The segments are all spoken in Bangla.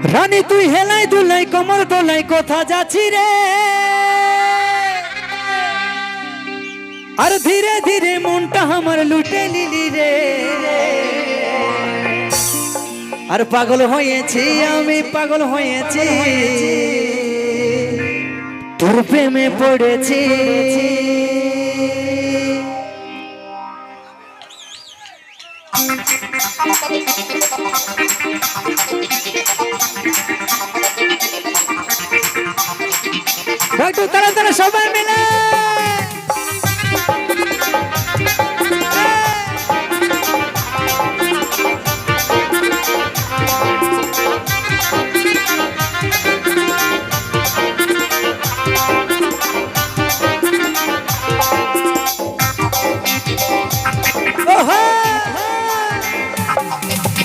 রানী তুই হেলাই দুলাই কমর দোলাই কোথা যাচ্ছি রে, আর ধীরে ধীরে মনটা আমার লুটে নিলি রে। আর পাগল হয়েছি আমি, পাগল হয়েছি, তোর প্রেমে পড়েছি। একটু তারা তারা সবাই মিলে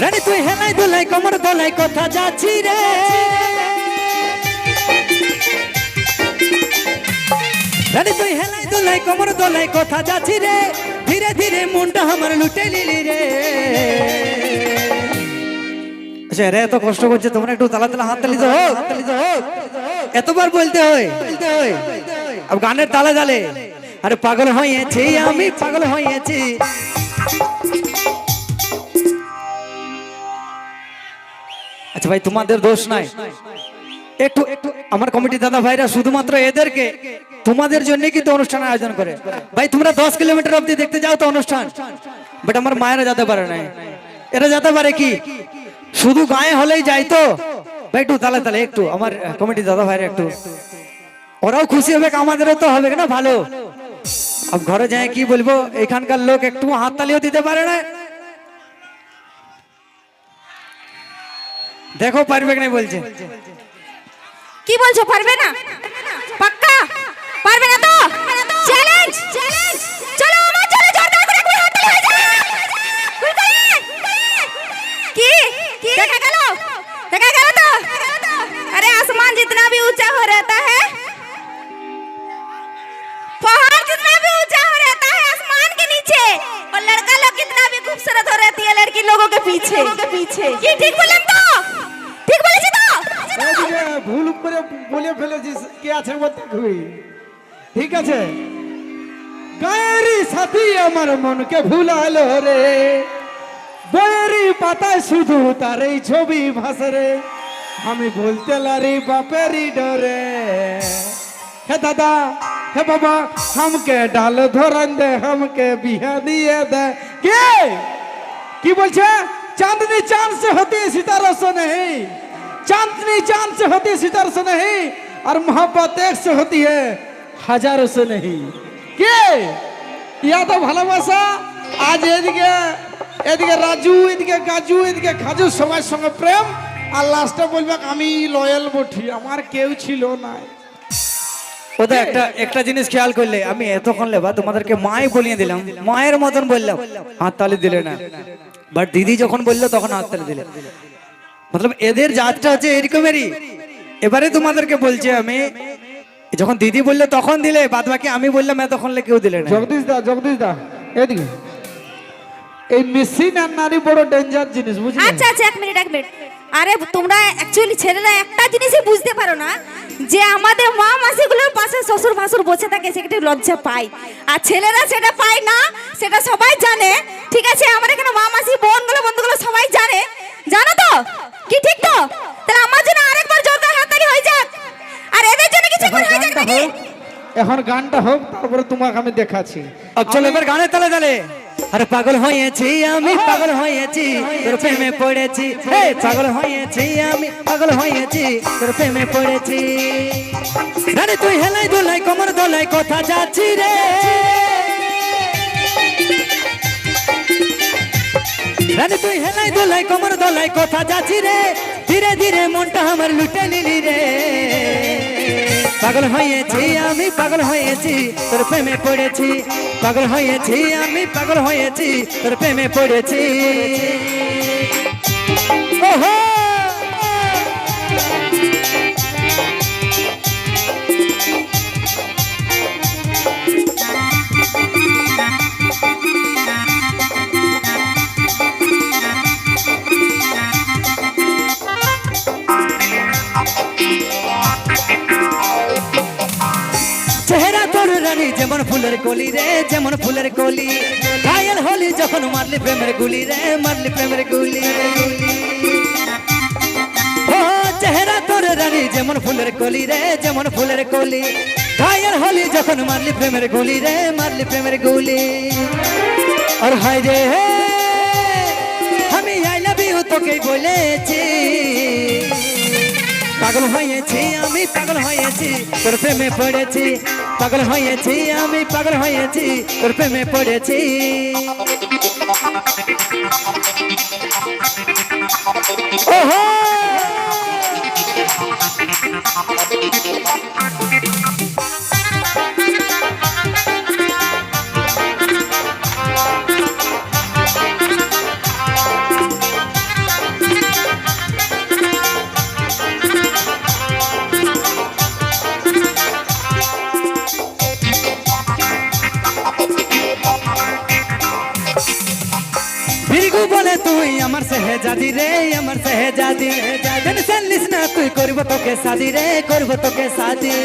রানী তুই হেলাই দুলাই কমর দোলাই কোথা যাচ্ছি রে, রানী তুই হেলাই দুলাই কমর দোলাই কোথা যাচ্ছি রে, ধীরে ধীরে মনটা আমার লুটে নিলি রে। আচ্ছা রে এত কষ্ট করছে তোমরা একটু তালা তালা হাত তালি তো হোক, এতবার বলতে হয় अब গানের তালে তালে। আরে পাগল হয়েছি আমি, পাগল হয়েছি। আচ্ছা ভাই তোমাদের দোষ নাই, একটু একটু আমার কমিটি দাদা ভাইরা শুধুমাত্র এদেরকে তোমাদের জন্য কিন্তু অনুষ্ঠান আয়োজন করে। ভাই তোমরা 10 কিলোমিটার অবধি দেখতে যাও তো অনুষ্ঠান, বাট আমার মায়েরা যেতে পারে না। এরা যেতে পারে কি শুধু গায়ে হলেই যায় তো। ভাই একটু তালে তালে একটু আমার কমিটি দাদা ভাইরা একটু, ওরাও খুশি হবে আমাদেরও তো হবে না ভালো। अब ঘরে যায় কি বলবো, এখানকার লোক একটু হাততালিও দিতে পারে না। দেখো পারবে কি না বলছে। কি বলছো পারবে না? পাক্কা পারবে না তো? চ্যালেঞ্জ চলো আমার চলো জোরদার করে একবার হাততালি হয়ে যায়। ফুল করে কি দেখা গেল তো? अरे आसमान जितना भी ऊंचा हो रहता है, पहाड़ जितना भी ऊंचा हो रहता है आसमान के नीचे, और लड़का लोग कितना भी खूबसूरत हो रहती है लड़की लोगों के पीछे। ये ठीक बोलলাম তো? ঠিক বলেছি তো? এদিকে ভুল করে বলে ফেলেছিস, কে আছে বলতে কই? ঠিক আছে। গায়েরই সাথী আমার মনকে ভুলালো রে, বইয়েরই পাতায় শুধু তারই ছবি ভাসে রে, আমি বলতে লারি বাপেরই ডরে। হে দাদা হে বাবা हमके डाल धरन दे, हमके बिहा दिए दे। কে কি বলছে? चांदनी चांद से होती है सितारों से नहीं, चांदनी चांद से होती है सितारों से नहीं, और मोहब्बत एक से होती है हजारों से नहीं। কে ইয়া তো ভালোবাসা। আজ এদিকে এদিকে রাজু, এদিকে গাজু, এদিকে খাজু, সবার সঙ্গে প্রেম, আর লাস্টে বলবে আমি লয়াল বঠি, আমার কেউ ছিল না। ওটা একটা একটা জিনিস খেয়াল করলে, আমি এতক্ষণ লেবা তোমাদেরকে মাই বলিয়ে দিলাম, মায়ের মতন বললাম, হাততালি দিলে না। বাট দিদি যখন বললো তখন হাততালি দিলে। মতলব এদের জাতটা হচ্ছে এরকমেরই। এবারে তোমাদেরকে বলছি আমি, যখন দিদি বললো তখন দিলে, বাদ বাকি আমি বললাম এতক্ষণ কেউ দিলে না। জগদীশ দা এদিকে, এই মেশিন আর নারী বড় ডেঞ্জার জিনিস, বুঝলে? আচ্ছা এক মিনিট। আরে তোমরা অ্যাকচুয়ালি ছেলেরা একটা জিনিসই বুঝতে পারো না, যে আমাদের মা মাসিগুলোর পাশে শ্বশুর ভাসুর বসে থাকে সেটা লজ্জা পায়, আর ছেলেরা সেটা পায় না, সেটা সবাই জানে। ঠিক আছে, আমার এখানে মা মাসি বোনগুলো বন্ধুগুলো সবাই জানে, জানো তো? কি ঠিক তো? তাহলে আমার জন্য আরেকবার জোরদার হাততালি হয়ে যাক, আর এদের জন্য কিছু করে হয়ে যাক নাকি? এখন গানটা হোক, তারপরে তোমাকে আমি দেখাচ্ছি। अब চলো এবার গানে তালে তালে। আরে পাগল হয়েছি আমি, পাগল হয়েছি, তোর প্রেমে পড়েছি। হে পাগল হয়েছি আমি, পাগল হয়েছি, তোর প্রেমে পড়েছি। রানী তুই হেলাই দুলাই কমর দোলাই কোথা যাচ্ছি রে, রানী তুই হেলাই দুলাই কমর দোলাই কোথা যাচ্ছি রে, ধীরে ধীরে মনটা আমার লুটে নিলি রে। পাগল হয়েছি আমি, পাগল হয়েছি, তোর প্রেমে পড়েছি। পাগল হয়েছি আমি, পাগল হয়েছি, তোর প্রেমে পড়েছি। ওহো ফুলের কলি রে, যেমন ফুলের কলি। ঘায়েল হলি যখন মারলি প্রেমের গুলি রে, মারলি প্রেমের গুলি। ও চেহারা তোর রানী যেমন ফুলের কলি রে, যেমন ফুলের কলি। ঘায়েল হলি যখন মারলি প্রেমের গুলি রে, মারলি প্রেমের গুলি। আর হায় রে আমি আই লাভ ইউ তোকে বলেছি, পাগল হয়েছি আমি, পাগল হয়েছি তোর প্রেমে পড়েছি। পাগল হয়েছি আমি, পাগল হয়েছি তোর প্রেমে পড়েছি। ওহো ভিরগু বলে তুই আমার সেহেজাদি রে, আমার সেহেজাদি। টেনশন লিস না তুই, করব তোকে শাদি রে, করব তোকে শাদি।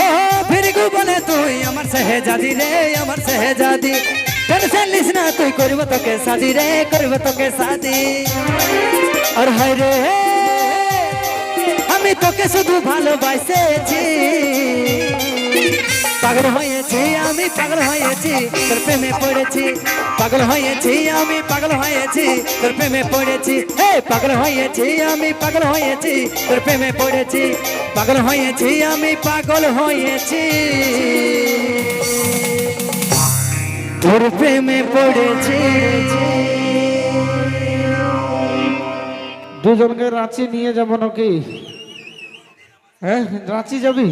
ও ভিরগু বলে তুই আমার সেহেজাদি রে, আমার সেহেজাদি। টেনশন লিস না তুই, করব তোকে শাদি রে, করব তোকে শাদি। আর হায় রে আমি তোকে শুধু ভালোবাসেছি, পাগল হয়েছি আমি, পাগল হয়েছি তোর প্রেমে পড়েছি। পাগল হয়েছি আমি, পাগল হয়েছি তোর প্রেমে পড়েছি। হে পাগল হয়েছি আমি, পাগল হয়েছি তোর প্রেমে পড়েছি। পাগল হয়েছি আমি, পাগল হয়েছি তোর প্রেমে পড়েছি। দুজনকে রাঁচি নিয়ে যাবো নাকি? হ্যাঁ রাঁচি যাবি?